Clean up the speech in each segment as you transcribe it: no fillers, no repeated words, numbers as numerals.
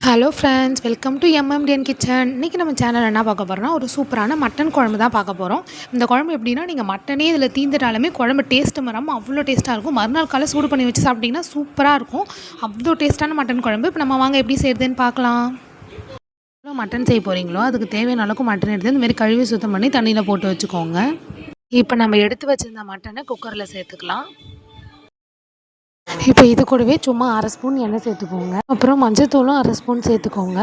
Hello friends, welcome to MMTN kitchen. இன்றைக்கி நம்ம channel என்ன பார்க்க போகிறோம்னா, ஒரு சூப்பரான மட்டன் குழம்பு தான் பார்க்க போகிறோம். இந்த குழம்பு எப்படின்னா, நீங்கள் மட்டனே இதில் தீந்துட்டாலுமே குழம்பு டேஸ்ட்டு மாறாமல் அவ்வளோ டேஸ்ட்டாக இருக்கும். மறுநாள் காலை சூடு பண்ணி வச்சு சாப்பிட்டிங்கன்னா சூப்பராக இருக்கும். அவ்வளோ டேஸ்ட்டான மட்டன் குழம்பு. இப்போ நம்ம வாங்க எப்படி செய்கிறதுன்னு பார்க்கலாம். எவ்வளோ மட்டன் செய்ய போகிறீங்களோ அதுக்கு தேவையான அளவுக்கு மட்டன் எடுத்து இந்தமாரி கழுவி சுத்தம் பண்ணி தண்ணியில் போட்டு வச்சுக்கோங்க. இப்போ நம்ம எடுத்து வச்சுருந்த மட்டனை குக்கரில் சேர்த்துக்கலாம். இப்போ இது கூடவே சும்மா 1/2 ஸ்பூன் எண்ணெய் சேர்த்துக்கோங்க. அப்புறம் மஞ்சள்தூளும் 1/2 ஸ்பூன் சேர்த்துக்கோங்க.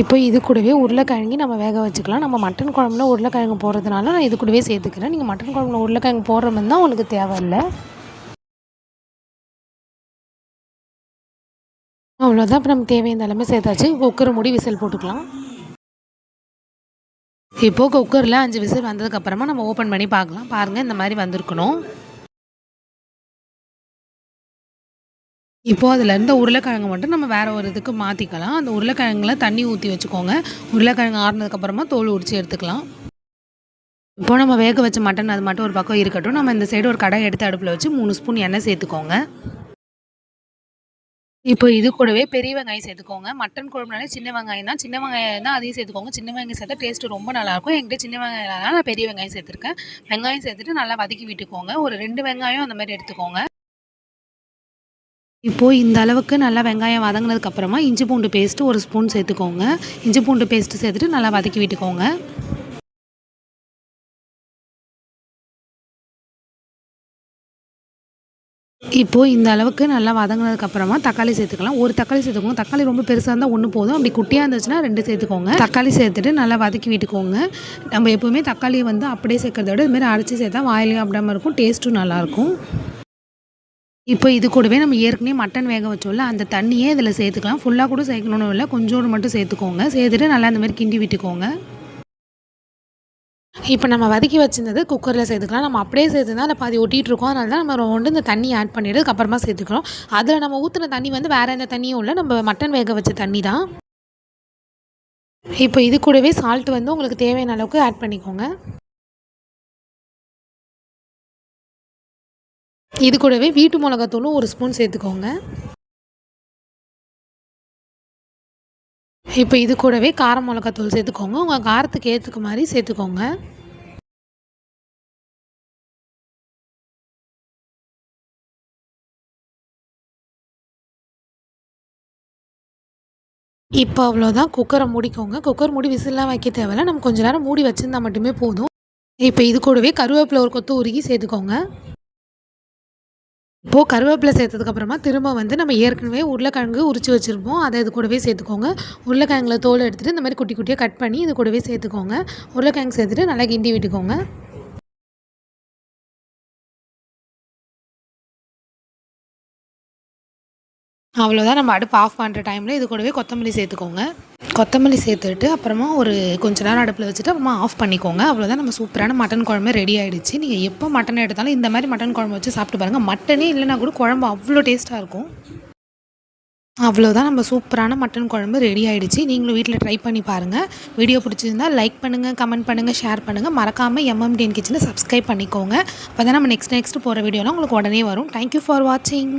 இப்போ இது கூடவே உருளைக்கிழங்கு நம்ம வேக வச்சுக்கலாம். நம்ம மட்டன் குழம்புல உருளைக்கிழங்கு போடுறதுனால நான் இது கூடவே சேர்த்துக்கிறேன். நீங்கள் மட்டன் குழம்புல உருளைக்கிழங்கு போடுற மாதிரி தான் உங்களுக்கு தேவையில்லை. அவ்வளோதான். இப்போ நமக்கு தேவையான எல்லாமே சேர்த்தாச்சு. குக்கரை மூடி விசில் போட்டுக்கலாம். இப்போது குக்கரில் 5 விசில் வந்ததுக்கப்புறமா நம்ம ஓப்பன் பண்ணி பார்க்கலாம். பாருங்கள், இந்த மாதிரி வந்திருக்கணும். இப்போது அதில் இருந்த உருளைக்கிழங்கு மட்டும் நம்ம வேறு ஒரு இதுக்கு மாற்றிக்கலாம். அந்த உருளைக்கிழங்குல தண்ணி ஊற்றி வச்சுக்கோங்க. உருளைக்கிழங்கு ஆறுனதுக்கப்புறமா தோல் உரித்து எடுத்துக்கலாம். இப்போ நம்ம வேக வச்ச மட்டன் அது மட்டும் ஒரு பக்கம் இருக்கட்டும். நம்ம இந்த சைடு ஒரு கடாய் எடுத்து அடுப்பில் வச்சு 3 ஸ்பூன் எண்ணெய் சேர்த்துக்கோங்க. இப்போ இது கூடவே பெரிய வெங்காயம் சேர்த்துக்கோங்க. மட்டன் குழம்புனாலே சின்ன வெங்காயம் தான். சின்ன வெங்காயம் தான் அதையும் சேர்த்துக்கோங்க. சின்ன வெங்காயம் சேர்த்தா டேஸ்ட்டு ரொம்ப நல்லாயிருக்கும். என்கிட்ட சின்ன வெங்காயம் இல்லாதனால நான் பெரிய வெங்காயம் சேர்த்துருக்கேன். வெங்காயம் சேர்த்துட்டு நல்லா வதக்கி விட்டுக்கோங்க. ஒரு 2 வெங்காயம் அந்த மாதிரி எடுத்துக்கோங்க. இப்போது இந்த அளவுக்கு நல்லா வெங்காயம் வதங்கினதுக்கப்புறமா இஞ்சி பூண்டு பேஸ்ட்டு 1 ஸ்பூன் சேர்த்துக்கோங்க. இஞ்சி பூண்டு பேஸ்ட்டு சேர்த்துட்டு நல்லா வதக்கி விட்டுக்கோங்க. இப்போது இந்த அளவுக்கு நல்லா வதங்கினதுக்கப்புறமா தக்காளி சேர்த்துக்கலாம். ஒரு தக்காளி சேர்த்துக்கோங்க. தக்காளி ரொம்ப பெருசாக இருந்தால் 1 போதும். அப்படி குட்டியாக இருந்துச்சுன்னா 2 சேர்த்துக்கோங்க. தக்காளி சேர்த்துட்டு நல்லா வதக்கி விட்டுக்கோங்க. நம்ம எப்போவுமே தக்காளியை வந்து அப்படியே சேர்க்கறத விட இதுமாரி அரைச்சி சேர்த்தா வாயிலையும் அப்படியே இருக்கும். டேஸ்ட்டும் நல்லாயிருக்கும். இப்போ இது கூடவே நம்ம ஏற்கனவே மட்டன் வேக வச்சோம்ல, அந்த தண்ணியே இதில் சேர்த்துக்கலாம். ஃபுல்லாக கூட சேர்க்கணும்னு இல்லை, கொஞ்சோண்டு மட்டும் சேர்த்துக்கோங்க. சேர்த்துட்டு நல்லா இந்த மாதிரி கிண்டி விட்டுக்கோங்க. இப்போ நம்ம வதக்கி வச்சிருந்தது குக்கரில் சேர்த்துக்கலாம். நம்ம அப்படியே சேர்த்துருந்தா அதில் பாதி ஒட்டிகிட்ருக்கோம். அதனால தான் நம்ம வந்து இந்த தண்ணி ஆட் பண்ணிவிட்டு அதுக்கப்புறமா சேர்த்துக்கிறோம். அதில் நம்ம ஊற்றின தண்ணி வந்து வேறு எந்த தண்ணியும் இல்லை, நம்ம மட்டன் வேக வச்ச தண்ணி தான். இப்போ இது கூடவே சால்ட் வந்து உங்களுக்கு தேவையான அளவுக்கு ஆட் பண்ணிக்கோங்க. இது கூடவே வீட்டு மிளகாத்தூளும் 1 ஸ்பூன் சேர்த்துக்கோங்க. இப்போ இது கூடவே கார மிளகாத்தூள் சேர்த்துக்கோங்க. உங்கள் காரத்துக்கு ஏற்றுக்க மாதிரி சேர்த்துக்கோங்க. இப்போ அவ்வளோதான். குக்கரை மூடிக்கோங்க. குக்கர் மூடி விசில்லாம் வைக்க தேவையில்ல. நம்ம கொஞ்சம் நேரம் மூடி வச்சுருந்தா மட்டுமே போதும். இப்போ இது கூடவே கருவேப்பிலை ஒரு கொத்து உருகி சேர்த்துக்கோங்க. இப்போது கருவேப்பிலை சேர்த்ததுக்கப்புறமா திரும்ப வந்து நம்ம ஏற்கனவே உருளைக்கிழங்கு உரித்து வச்சுருப்போம். அதை இது கூடவே சேர்த்துக்கோங்க. உருளைக்கிழங்குல தோல் எடுத்துகிட்டு இந்த மாதிரி குட்டி குட்டியாக கட் பண்ணி இது கூடவே சேர்த்துக்கோங்க. உருளைக்கிழங்கு சேர்த்துட்டு நல்லா கிண்டி விட்டுக்கோங்க. அவ்வளோதான். நம்ம அடுப்பு ஆஃப் பண்ணுற டைமில் இது கூடவே கொத்தமல்லி சேர்த்துக்கோங்க. கொத்தமல்லி சேர்த்துட்டு அப்புறமா ஒரு கொஞ்ச நேரம் அடுப்பில் வச்சுட்டு அப்புறமா ஆஃப் பண்ணிக்கோங்க. அவ்வளோதான், நம்ம சூப்பரான மட்டன் குழம்பு ரெடி ஆகிடுச்சு. நீங்கள் எப்போ மட்டன் எடுத்தாலும் இந்த மாதிரி மட்டன் குழம்பு வச்சு சாப்பிட்டு பாருங்கள். மட்டனே இல்லைனா கூட குழம்பு அவ்வளோ டேஸ்ட்டாக இருக்கும். அவ்வளோதான், நம்ம சூப்பரான மட்டன் குழம்பு ரெடி ஆகிடுச்சு. நீங்களும் வீட்டில் ட்ரை பண்ணி பாருங்கள். வீடியோ பிடிச்சிருந்தா லைக் பண்ணுங்கள், கமெண்ட் பண்ணுங்கள், ஷேர் பண்ணுங்கள். மறக்காமல் எம்எம்டிஎன் கிச்சனை சப்ஸ்கிரைப் பண்ணிக்கோங்க. அப்போ தான் நம்ம நெக்ஸ்ட் போகிற வீடியோலாம் உங்களுக்கு உடனே வரும். தேங்க்யூ ஃபார் வாட்சிங்.